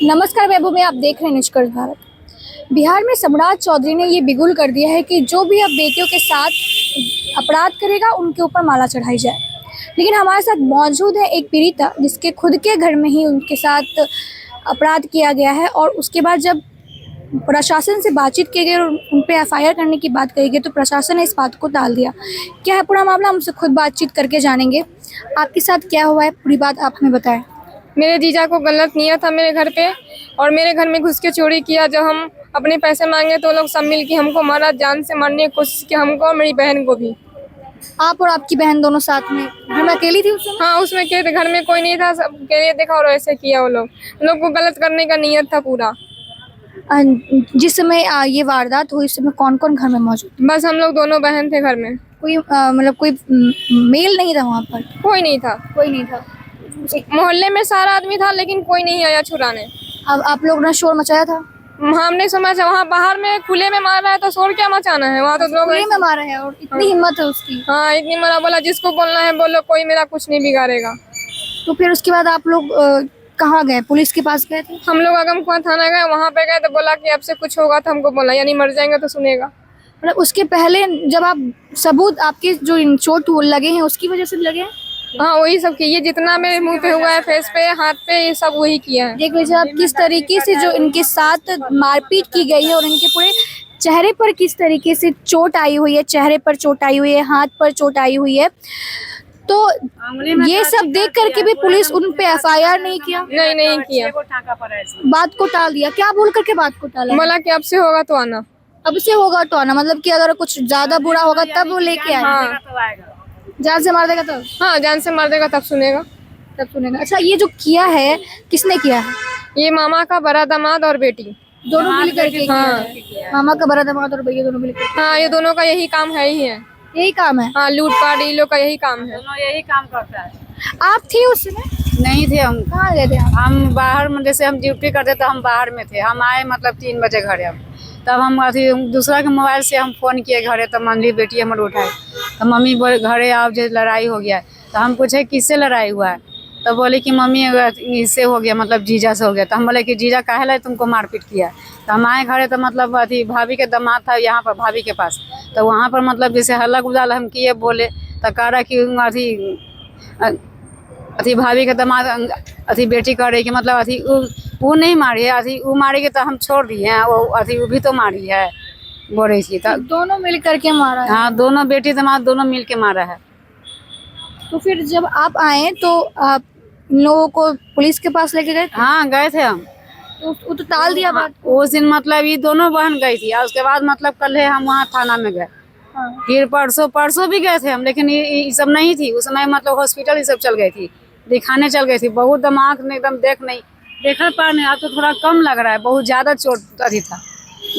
नमस्कार वैभव में आप देख रहे हैं निष्कर्ष भारत। बिहार में सम्राट चौधरी ने ये बिगुल कर दिया है कि जो भी अब बेटियों के साथ अपराध करेगा उनके ऊपर माला चढ़ाई जाए। लेकिन हमारे साथ मौजूद है एक पीड़िता जिसके खुद के घर में ही उनके साथ अपराध किया गया है और उसके बाद जब प्रशासन से बातचीत की गई और उन पे एफआईआर करने की बात कही गई तो प्रशासन ने इस बात को टाल दिया। क्या है पूरा मामला, हमसे खुद बातचीत करके जानेंगे। आपके साथ क्या हुआ है, पूरी बात आप हमें बताएं। मेरे जीजा को गलत नियत था मेरे घर पे और मेरे घर में घुस के चोरी किया। जब हम अपने पैसे मांगे तो लोग सब मिल के हमको मारा, जान से मारने की कोशिश की, हमको और मेरी बहन को भी। आप और आपकी बहन दोनों साथ में घर में अकेली थी उस समय? हाँ, उसमें के घर में कोई नहीं था, सब के देखा और ऐसे किया। वो लोग को गलत करने का नियत था पूरा। जिस समय ये वारदात हुई उस समय कौन कौन घर में मौजूद? बस हम लोग दोनों बहन थे घर में। कोई मतलब कोई मेल नहीं था वहाँ पर? कोई नहीं था। कोई नहीं था। मोहल्ले में सारा आदमी था लेकिन कोई नहीं आया छुड़ाने। अब आप लोग ने शोर मचाया था? हमने समझा वहाँ बाहर में खुले में मार रहा है तो शोर क्या मचाना है, वहाँ तो लोग खुले में मारा है और इतनी हिम्मत है उसकी। हाँ, इतनी मरा, बोला जिसको बोलना है बोलो, कोई मेरा कुछ नहीं बिगाड़ेगा। तो फिर उसके बाद आप लोग कहाँ गए? पुलिस के पास गए थे? हम लोग अगमकुआं थाना गए, वहाँ पे गए तो बोला कि अब से कुछ होगा तो हमको बोला, यानी मर जाएंगे तो सुनेगा। मतलब उसके पहले जब आप सबूत आपके जो चोट लगे हैं उसकी वजह से लगे हैं? हाँ, वही सब किया, जितना मेरे मुंह पे हुआ है, फेस पे, हाथ पे, ये सब वही किया है। देख लीजिए आप किस तरीके से जो इनके साथ मारपीट की गई है और इनके पूरे चेहरे पर किस तरीके से चोट आई हुई है, चेहरे पर चोट आई हुई है, हाथ पर चोट आई हुई है। तो ये सब देख करके भी पुलिस उन पे एफआईआर नहीं किया? नहीं किया, बात को टाल दिया। क्या बोल करके बात को टाला? बोला कि अब से होगा तो आना। अब से होगा तो आना, मतलब कि अगर कुछ ज्यादा बुरा होगा तब वो लेके आए। हाँ, जान से मार देगा तब? हाँ, जान से मार देगा तब सुनेगा। तब सुनेगा। अच्छा, ये जो किया है किसने किया है? ये मामा का बड़ा दामाद और बेटी दोनों मिल करके? हाँ, मामा का बड़ा दामाद और भैया दोनों मिल करके? हाँ, ये दोनों का यही काम है ही है। यही काम है? हाँ, लूटपाट ये लोग का यही काम है। दोनों यही काम करता है। आप थे उस समय? नहीं थे हम। कहाँ गए थे आप? हम बाहर में, जैसे हम ड्यूटी करते तो हम बाहर में थे। हम आए मतलब 3 बजे घरे। हम तब हम अथी दूसरा के मोबाइल से हम फोन किए घरे, तो मम्मी बेटी हमारे उठाए तो मम्मी बोले घरे आओ, जो लड़ाई हो गया है। तो हम पूछे किससे लड़ाई हुआ है, तो बोले कि मम्मी इससे हो गया, मतलब जीजा से हो गया। तो हम बोले कि जीजा काहे ला तुमको मारपीट किया। तो हम आए घरे तो मतलब अथी भाभी के दामाद था यहाँ पर, भाभी के पास। तो वहाँ पर मतलब जैसे हल्ला गुजाल हम किए, बोले तो कह रहा कि अथी भाभी के दामाद अथी बेटी कह रही कि मतलब अथी वो नहीं मारी है, अथी वो मारेगी तो हम छोड़ दिए हैं, वो अथी वो भी तो मारी है बोल रही थी। तो दोनों मिल करके मारा है? हाँ, दोनों बेटी दामाद दोनों मिल के मारा है। तो फिर जब आप आए तो आप इन लोगों को पुलिस के पास लेके गए? हाँ, गए थे हम। तो वो तो टाल दिया बात को। उस दिन मतलब ये दोनों बहन गई थी और उसके बाद मतलब कल हम वहाँ थाना में गए। हाँ। फिर परसों भी गए थे हम, लेकिन ये सब नहीं थी उस समय, मतलब हॉस्पिटल ये सब चल गई थी, दिखाने चल गई थी। बहुत दिमाग में एकदम देखने पर नहीं, अब तो थोड़ा कम लग रहा है, बहुत ज्यादा चोट अथी था।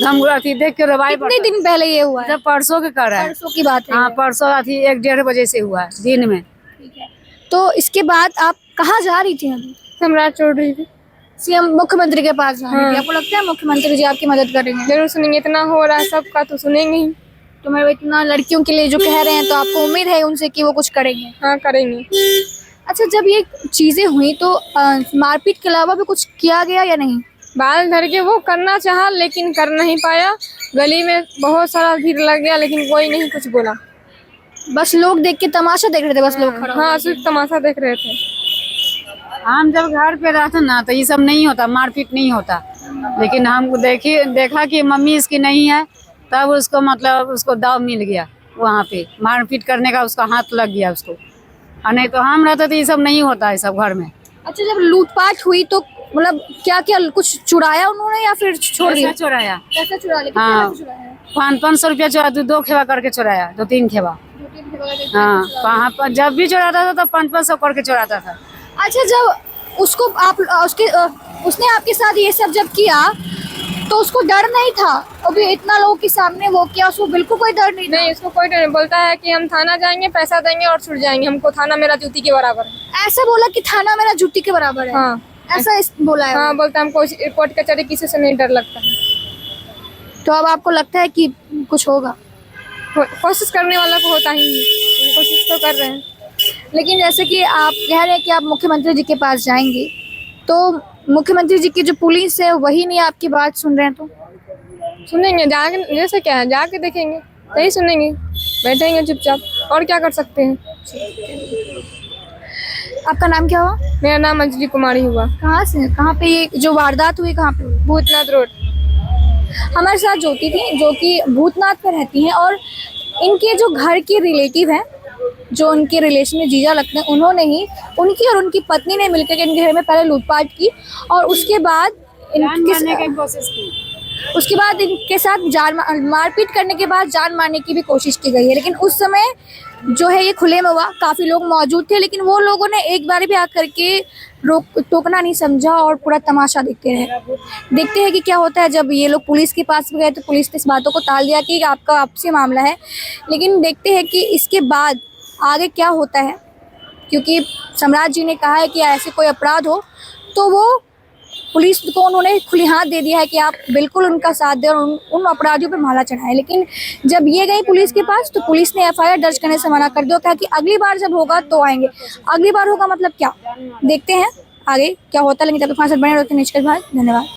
हम अथी देख के रवाई। कितने दिन पहले ये हुआ है? जब परसों के कर रहा है। परसों की बात है? हाँ, परसों अथी 1-1:30 बजे से हुआ है दिन में। ठीक है। तो इसके बाद आप कहाँ जा रही थी अभी? सम्राट चौधरी थी। सीएम मुख्यमंत्री के पास जा रही थी? आपको लगता है मुख्यमंत्री जी आपकी मदद करेंगे? जरूर सुनेंगे, इतना हो रहा है सबका तो सुनेंगे ही। तो मैं इतना लड़कियों के लिए जो कह रहे हैं तो आपको उम्मीद है उनसे कि वो कुछ करेंगे? हाँ, करेंगे। अच्छा, जब ये चीजें हुई तो मारपीट के अलावा भी कुछ किया गया या नहीं? बाल धर के वो करना चाहा लेकिन कर नहीं पाया। गली में बहुत सारा भीड़ लग गया लेकिन कोई नहीं कुछ बोला। बस लोग देख के तमाशा देख रहे थे, बस लोग खड़ा हाँ, सिर्फ तमाशा देख रहे थे। हम जब घर पे रहते ना तो ये सब नहीं होता, मारपीट नहीं होता। लेकिन हम देखा कि मम्मी इसकी नहीं है, तब उसको मतलब उसको दाव मिल गया, वहाँ पे मारपीट करने का उसका हाथ लग गया उसको। और नहीं तो हम रहते तो ये सब नहीं होता है सब घर में। अच्छा, जब लूटपाट हुई तो मतलब क्या क्या कुछ चुराया उन्होंने या फिर छोड़ दिया? चुराया। पैसा चुरा लिया? हाँ, 500 रुपया चुरा, 2 खेवा करके चुराया, 2-3 खेवा। हाँ, वहाँ पर जब भी चुराता था तो 500 करके चुराता था। अच्छा, जब उसको आप उसने आपके साथ ये सब जब किया तो उसको डर नहीं था? अभी इतना लोगों के सामने वो किया, उसको बिल्कुल कोई डर नहीं था? नहीं, इसको कोई डर नहीं। बोलता है कि हम थाना जाएंगे, पैसा देंगे और छुट जाएंगे, हमको थाना मेरा जूती के बराबर है। ऐसा बोला कि थाना मेरा जूती के बराबर है? हाँ, ऐसा बोला है? हाँ, बोलता है हमको कोर्ट कचहरी किसी से नहीं डर लगता है। तो अब आपको लगता है कि कुछ होगा? कोशिश करने वाला को होता ही नहीं, कोशिश तो कर रहे हैं। लेकिन जैसे कि आप कह रहे हैं कि आप मुख्यमंत्री जी के पास जाएंगे, तो मुख्यमंत्री जी की जो पुलिस है वही नहीं आपकी बात सुन रहे हैं तो? सुनेंगे जाके, जैसे क्या है, जाके देखेंगे, नहीं सुनेंगे, बैठेंगे चुपचाप, और क्या कर सकते हैं। आपका नाम क्या हुआ? मेरा नाम अंजलि कुमारी हुआ। कहाँ से, कहाँ पे ये जो वारदात हुई कहाँ पे हुई? भूतनाथ रोड। हमारे साथ ज्योति थी जो कि भूतनाथ पे रहती हैं, और इनके जो घर के रिलेटिव हैं, जो उनके रिलेशन में जीजा लगते हैं, उन्होंने ही, उनकी और उनकी पत्नी ने मिलकर के इनके घर में पहले लूटपाट की और उसके बाद उसके बाद इनके साथ मारपीट करने के बाद जान मारने की भी कोशिश की गई है। लेकिन उस समय जो है ये खुले में हुआ, काफ़ी लोग मौजूद थे, लेकिन वो लोगों ने एक बार भी आकर के टोकना नहीं समझा और पूरा तमाशा देखते रहे। देखते हैं कि क्या होता है। जब ये लोग पुलिस के पास गए तो पुलिस ने इस बातों को टाल दिया कि आपका आपसी मामला है, लेकिन देखते हैं कि इसके बाद आगे क्या होता है, क्योंकि सम्राट जी ने कहा है कि ऐसे कोई अपराध हो तो वो पुलिस को उन्होंने खुली हाथ दे दिया है कि आप बिल्कुल उनका साथ दें और उन अपराधियों पर माला चढ़ाएं। लेकिन जब ये गई पुलिस के पास तो पुलिस ने एफआईआर दर्ज करने से मना कर दिया, कहा कि अगली बार जब होगा तो आएंगे। अगली बार होगा मतलब क्या, देखते हैं आगे क्या होता है। लेकिन तब तक हमारे साथ बने रहते हैं निष्कर्ष भारत। धन्यवाद।